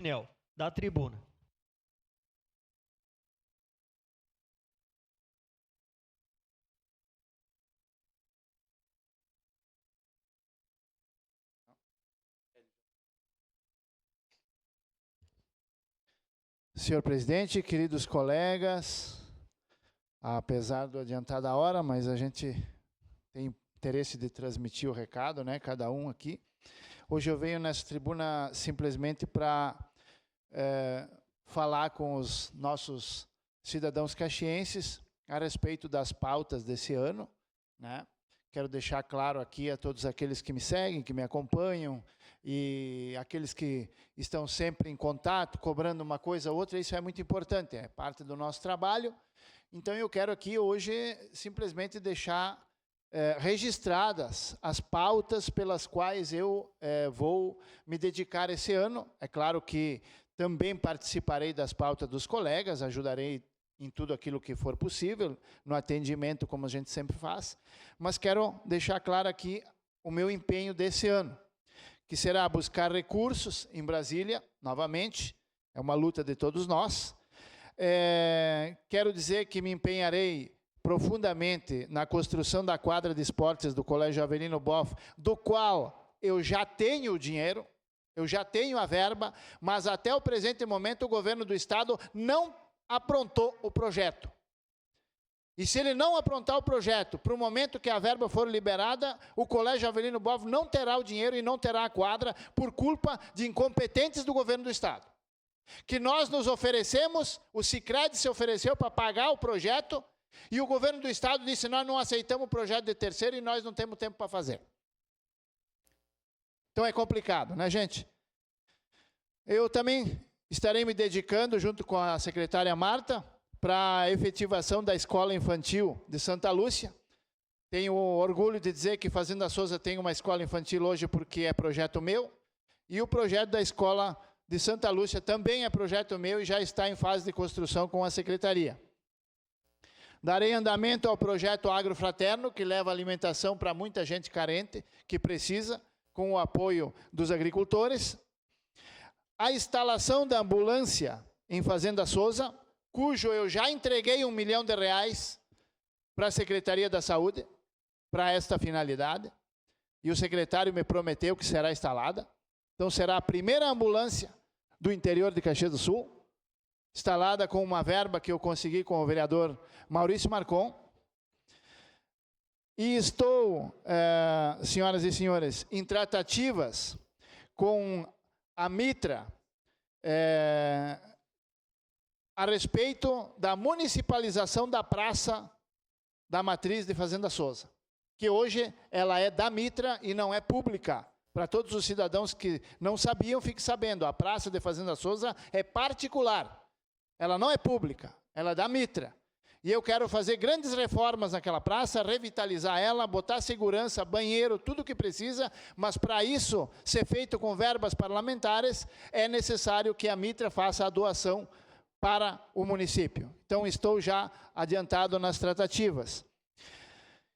Painel da tribuna. Senhor presidente, queridos colegas, apesar do adiantar da hora, mas a gente tem interesse de transmitir o recado, né, cada um aqui. Hoje eu venho nessa tribuna simplesmente para falar com os nossos cidadãos caxienses a respeito das pautas desse ano, né? Quero deixar claro aqui a todos aqueles que me seguem, que me acompanham, e aqueles que estão sempre em contato, cobrando uma coisa ou outra, isso é muito importante, é parte do nosso trabalho. Então eu quero aqui hoje simplesmente deixar registradas as pautas pelas quais eu vou me dedicar esse ano. É claro que também participarei das pautas dos colegas, ajudarei em tudo aquilo que for possível, no atendimento, como a gente sempre faz, mas quero deixar claro aqui o meu empenho desse ano, que será buscar recursos em Brasília, novamente, é uma luta de todos nós. Quero dizer que me empenharei profundamente na construção da quadra de esportes do Colégio Avelino Boff, do qual eu já tenho o dinheiro, eu já tenho a verba, mas até o presente momento o governo do estado não aprontou o projeto. E se ele não aprontar o projeto, para o momento que a verba for liberada, o Colégio Avelino Boff não terá o dinheiro e não terá a quadra por culpa de incompetentes do governo do estado. Que nós nos oferecemos, o Sicredi se ofereceu para pagar o projeto e o governo do estado disse: nós não aceitamos o projeto de terceiro e nós não temos tempo para fazer. Então é complicado, né, gente? Eu também estarei me dedicando, junto com a secretária Marta, para a efetivação da escola infantil de Santa Lúcia. Tenho orgulho de dizer que Fazenda Souza tem uma escola infantil hoje porque é projeto meu, e o projeto da escola de Santa Lúcia também é projeto meu e já está em fase de construção com a secretaria. Darei andamento ao projeto Agrofraterno, que leva alimentação para muita gente carente, que precisa, com o apoio dos agricultores. A instalação da ambulância em Fazenda Souza, cujo eu já entreguei R$1 milhão para a Secretaria da Saúde, para esta finalidade, e o secretário me prometeu que será instalada. Então será a primeira ambulância do interior de Caxias do Sul, instalada com uma verba que eu consegui com o vereador Maurício Marcon. E estou, senhoras e senhores, em tratativas com a Mitra, a respeito da municipalização da praça da matriz de Fazenda Souza, que hoje ela é da Mitra e não é pública. Para todos os cidadãos que não sabiam, fiquem sabendo, a praça de Fazenda Souza é particular, ela não é pública, ela é da Mitra. E eu quero fazer grandes reformas naquela praça, revitalizar ela, botar segurança, banheiro, tudo o que precisa, mas para isso ser feito com verbas parlamentares, é necessário que a Mitra faça a doação para o município. Então estou já adiantado nas tratativas.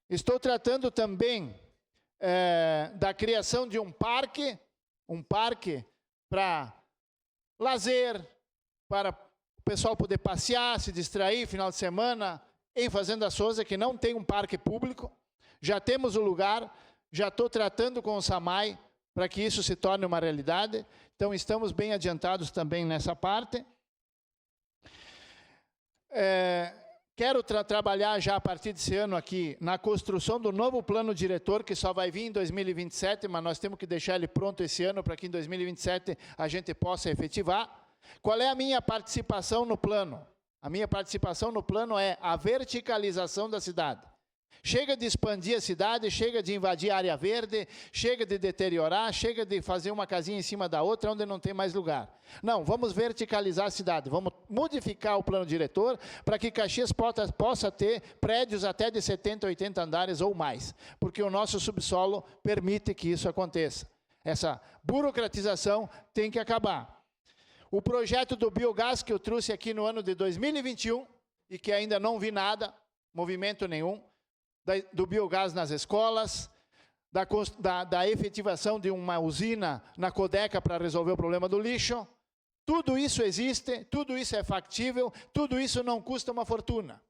Estou tratando também da criação de um parque para lazer, para o pessoal poder passear, se distrair, final de semana, em Fazenda Souza, que não tem um parque público. Já temos o lugar, já estou tratando com o SAMAI para que isso se torne uma realidade. Então, estamos bem adiantados também nessa parte. Quero trabalhar já a partir desse ano aqui na construção do novo plano diretor, que só vai vir em 2027, mas nós temos que deixar ele pronto esse ano para que em 2027 a gente possa efetivar. Qual é a minha participação no plano? A minha participação no plano é a verticalização da cidade. Chega de expandir a cidade, chega de invadir a área verde, chega de deteriorar, chega de fazer uma casinha em cima da outra onde não tem mais lugar. Não, vamos verticalizar a cidade, vamos modificar o plano diretor para que Caxias possa ter prédios até de 70, 80 andares ou mais, porque o nosso subsolo permite que isso aconteça. Essa burocratização tem que acabar. O projeto do biogás que eu trouxe aqui no ano de 2021 e que ainda não vi nada, movimento nenhum, do biogás nas escolas, da efetivação de uma usina na Codeca para resolver o problema do lixo, Tudo isso existe, tudo isso é factível, tudo isso não custa uma fortuna.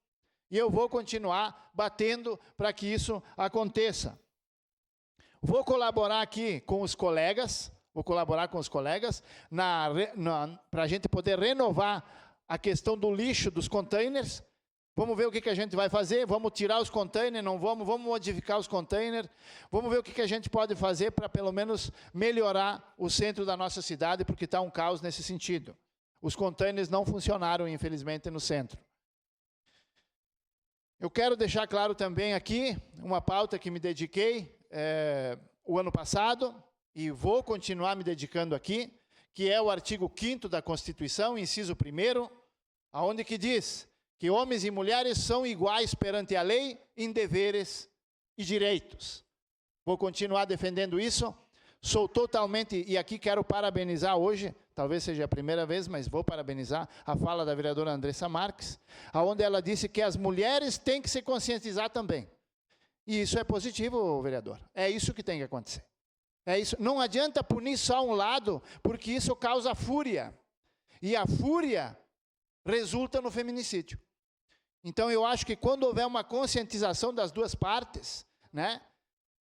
E eu vou continuar batendo para que isso aconteça. Vou colaborar aqui com os colegas, para a gente poder renovar a questão do lixo dos containers. Vamos ver o que a gente vai fazer, vamos tirar os containers, não vamos modificar os containers, vamos ver o que a gente pode fazer para pelo menos melhorar o centro da nossa cidade, porque está um caos nesse sentido. Os containers não funcionaram, infelizmente, no centro. Eu quero deixar claro também aqui uma pauta que me dediquei o ano passado, e vou continuar me dedicando aqui, que é o artigo 5º da Constituição, inciso 1º, aonde que diz que homens e mulheres são iguais perante a lei em deveres e direitos. Vou continuar defendendo isso. Sou totalmente, e aqui quero parabenizar hoje, talvez seja a primeira vez, mas vou parabenizar a fala da vereadora Andressa Marques, onde ela disse que as mulheres têm que se conscientizar também. E isso é positivo, vereador. É isso que tem que acontecer. É isso. Não adianta punir só um lado, porque isso causa fúria. E a fúria resulta no feminicídio. Então, eu acho que quando houver uma conscientização das duas partes, né,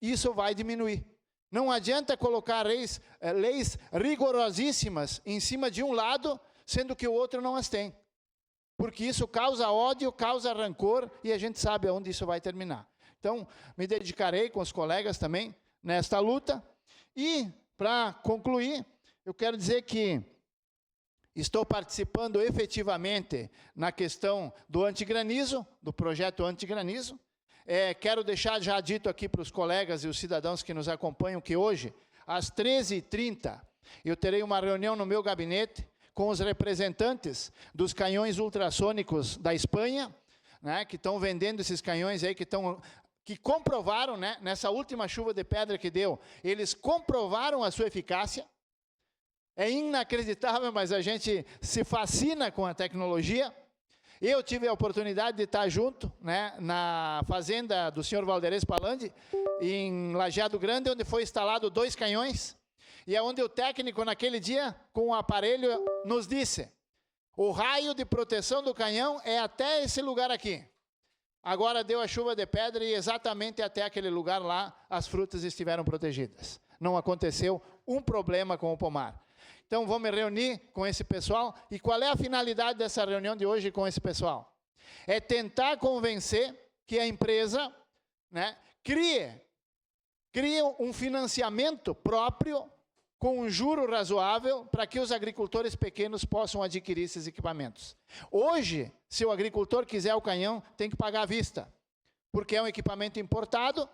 isso vai diminuir. Não adianta colocar leis rigorosíssimas em cima de um lado, sendo que o outro não as tem. Porque isso causa ódio, causa rancor, e a gente sabe aonde isso vai terminar. Então, me dedicarei com os colegas também nesta luta. E, para concluir, eu quero dizer que estou participando efetivamente na questão do antigranizo, do projeto antigranizo. Quero deixar já dito aqui para os colegas e os cidadãos que nos acompanham que hoje, às 13h30, eu terei uma reunião no meu gabinete com os representantes dos canhões ultrassônicos da Espanha, né, que estão vendendo esses canhões aí, que comprovaram, né, nessa última chuva de pedra que deu, eles comprovaram a sua eficácia. É inacreditável, mas a gente se fascina com a tecnologia. Eu tive a oportunidade de estar junto, né, na fazenda do senhor Valderez Palandi, em Lajeado Grande, onde foi instalado 2 canhões, e é onde o técnico, naquele dia, com o aparelho, nos disse, o raio de proteção do canhão é até esse lugar aqui. Agora deu a chuva de pedra e exatamente até aquele lugar lá, as frutas estiveram protegidas. Não aconteceu um problema com o pomar. Então, vou me reunir com esse pessoal. E qual é a finalidade dessa reunião de hoje com esse pessoal? É tentar convencer que a empresa, né, crie um financiamento próprio com um juro razoável para que os agricultores pequenos possam adquirir esses equipamentos. Hoje, se o agricultor quiser o canhão, tem que pagar à vista, porque é um equipamento importado,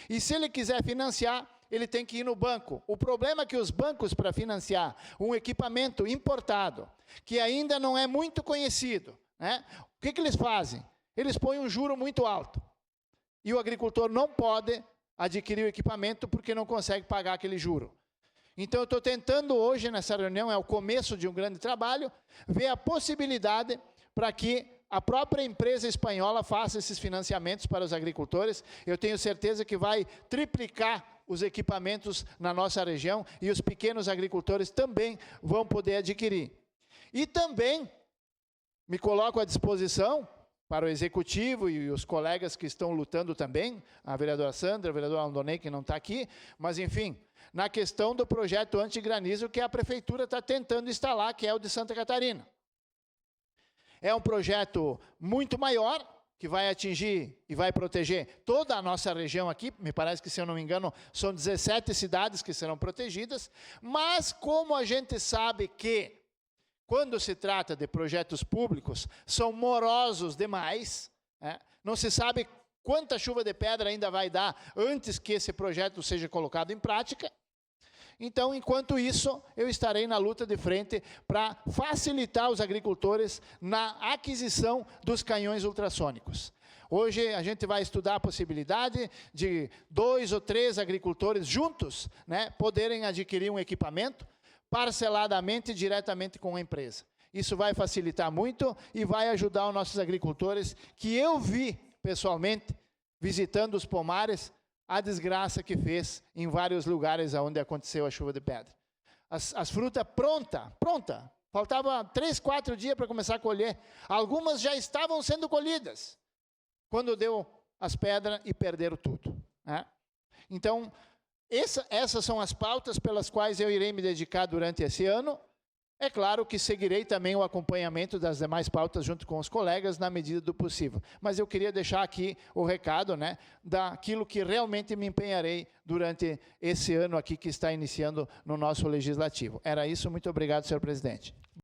e se ele quiser financiar, ele tem que ir no banco. O problema é que os bancos, para financiar um equipamento importado, que ainda não é muito conhecido, né, o que eles fazem? Eles põem um juro muito alto. E o agricultor não pode adquirir o equipamento porque não consegue pagar aquele juro. Então, eu estou tentando hoje, nessa reunião, é o começo de um grande trabalho, ver a possibilidade para que a própria empresa espanhola faça esses financiamentos para os agricultores. Eu tenho certeza que vai triplicar os equipamentos na nossa região e os pequenos agricultores também vão poder adquirir. E também me coloco à disposição para o executivo e os colegas que estão lutando também, a vereadora Sandra, o vereador Aldonei, que não está aqui, mas enfim, na questão do projeto antigranizo que a prefeitura está tentando instalar, que é o de Santa Catarina. É um projeto muito maior, que vai atingir e vai proteger toda a nossa região aqui, me parece que, se eu não me engano, são 17 cidades que serão protegidas, mas como a gente sabe que, quando se trata de projetos públicos, são morosos demais, né? Não se sabe quanta chuva de pedra ainda vai dar antes que esse projeto seja colocado em prática. Então, enquanto isso, eu estarei na luta de frente para facilitar os agricultores na aquisição dos canhões ultrassônicos. Hoje, a gente vai estudar a possibilidade de 2 ou 3 agricultores juntos, né, poderem adquirir um equipamento parceladamente diretamente com a empresa. Isso vai facilitar muito e vai ajudar os nossos agricultores, que eu vi pessoalmente, visitando os pomares, a desgraça que fez em vários lugares onde aconteceu a chuva de pedra. As frutas pronta, Faltava 3, 4 dias para começar a colher. Algumas já estavam sendo colhidas, quando deu as pedras e perderam tudo, né? Então, essas são as pautas pelas quais eu irei me dedicar durante esse ano. É claro que seguirei também o acompanhamento das demais pautas junto com os colegas na medida do possível. Mas eu queria deixar aqui o recado, né, daquilo que realmente me empenharei durante esse ano aqui que está iniciando no nosso Legislativo. Era isso, muito obrigado, senhor presidente.